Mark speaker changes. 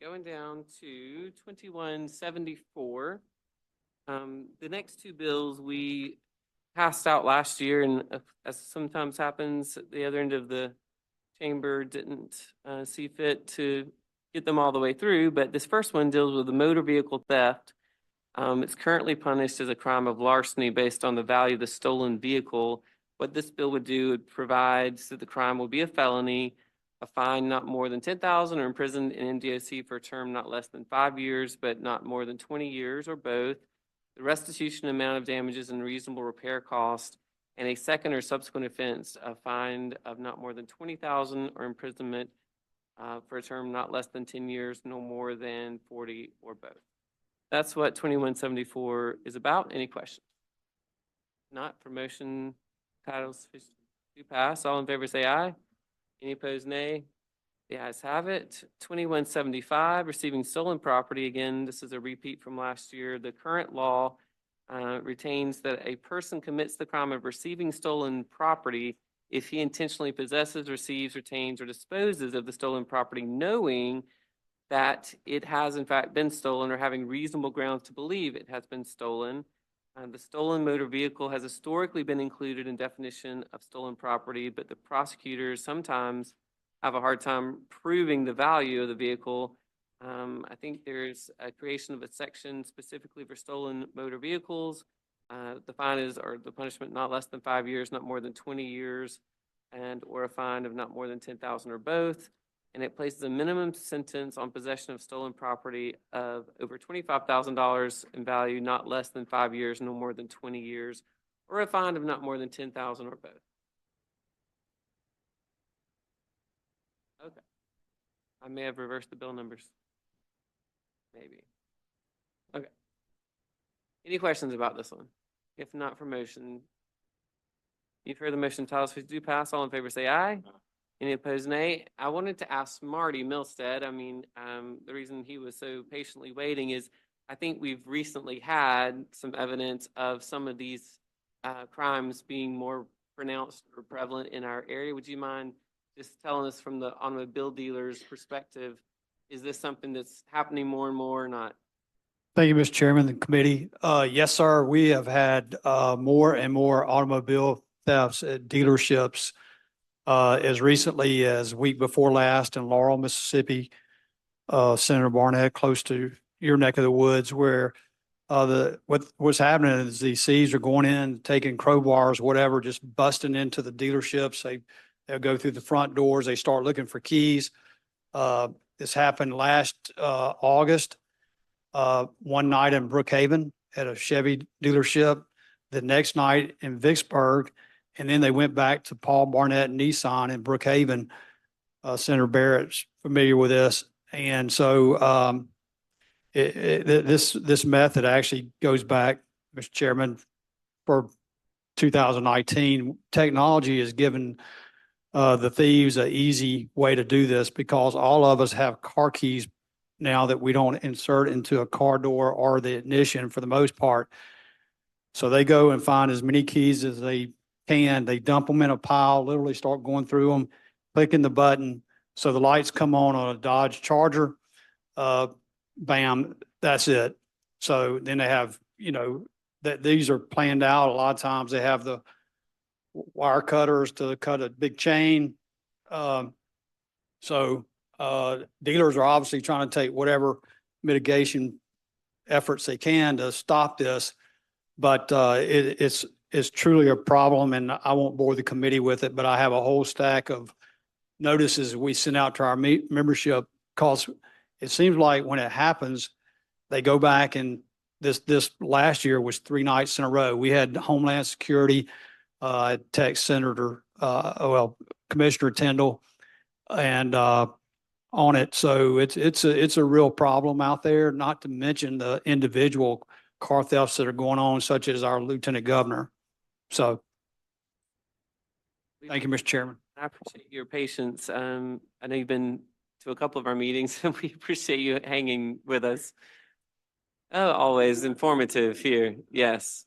Speaker 1: Going down to 2174. The next two bills we passed out last year, and as sometimes happens, at the other end of the chamber didn't see fit to get them all the way through. But this first one deals with the motor vehicle theft. It's currently punished as a crime of larceny based on the value of the stolen vehicle. What this bill would do would provide that the crime will be a felony, a fine not more than 10,000, or imprisoned in MDOC for a term not less than 5 years, but not more than 20 years, or both. The restitution amount of damages and reasonable repair cost, and a second or subsequent offense, a fine of not more than 20,000, or imprisonment for a term not less than 10 years, no more than 40, or both. That's what 2174 is about. Any questions? Not for motion titles to pass. All in favor say aye. Any opposed, nay. The ayes have it. 2175, receiving stolen property. Again, this is a repeat from last year. The current law retains that a person commits the crime of receiving stolen property if he intentionally possesses, receives, retains, or disposes of the stolen property, knowing that it has in fact been stolen or having reasonable grounds to believe it has been stolen. The stolen motor vehicle has historically been included in definition of stolen property, but the prosecutors sometimes have a hard time proving the value of the vehicle. I think there's a creation of a section specifically for stolen motor vehicles. The fine is, or the punishment, not less than 5 years, not more than 20 years, and or a fine of not more than 10,000 or both. And it places a minimum sentence on possession of stolen property of over $25,000 in value, not less than 5 years, no more than 20 years, or a fine of not more than 10,000 or both. Okay. I may have reversed the bill numbers. Maybe. Okay. Any questions about this one? If not, for motion. You've heard the motion. Titles do pass. All in favor say aye. Any opposed, nay? I wanted to ask Marty Milstead. I mean, the reason he was so patiently waiting is I think we've recently had some evidence of some of these crimes being more pronounced or prevalent in our area. Would you mind just telling us from the automobile dealer's perspective, is this something that's happening more and more or not?
Speaker 2: Thank you, Mr. Chairman and committee. Yes, sir. We have had more and more automobile thefts at dealerships as recently as week before last in Laurel, Mississippi. Senator Barnett, close to your neck of the woods, where what's happening is these thieves are going in, taking crowbars, whatever, just busting into the dealerships. They'll go through the front doors. They start looking for keys. This happened last August. One night in Brookhaven at a Chevy dealership, the next night in Vicksburg, and then they went back to Paul Barnett Nissan in Brookhaven. Senator Barrett's familiar with this. And so this method actually goes back, Mr. Chairman, for 2019. Technology has given the thieves an easy way to do this because all of us have car keys now that we don't insert into a car door or the ignition for the most part. So they go and find as many keys as they can. They dump them in a pile, literally start going through them, clicking the button. So the lights come on a Dodge Charger. Bam, that's it. So then they have, that these are planned out. A lot of times they have the wire cutters to cut a big chain. Dealers are obviously trying to take whatever mitigation efforts they can to stop this, but it's truly a problem, and I won't bore the committee with it, but I have a whole stack of notices we send out to our membership because it seems like when it happens, they go back, and this last year was 3 nights in a row. We had Homeland Security, text Commissioner Tyndall, and on it. So it's a real problem out there, not to mention the individual car thefts that are going on, such as our Lieutenant Governor. So thank you, Mr. Chairman.
Speaker 1: I appreciate your patience. I know you've been to a couple of our meetings, and we appreciate you hanging with us. Oh, always informative here. Yes.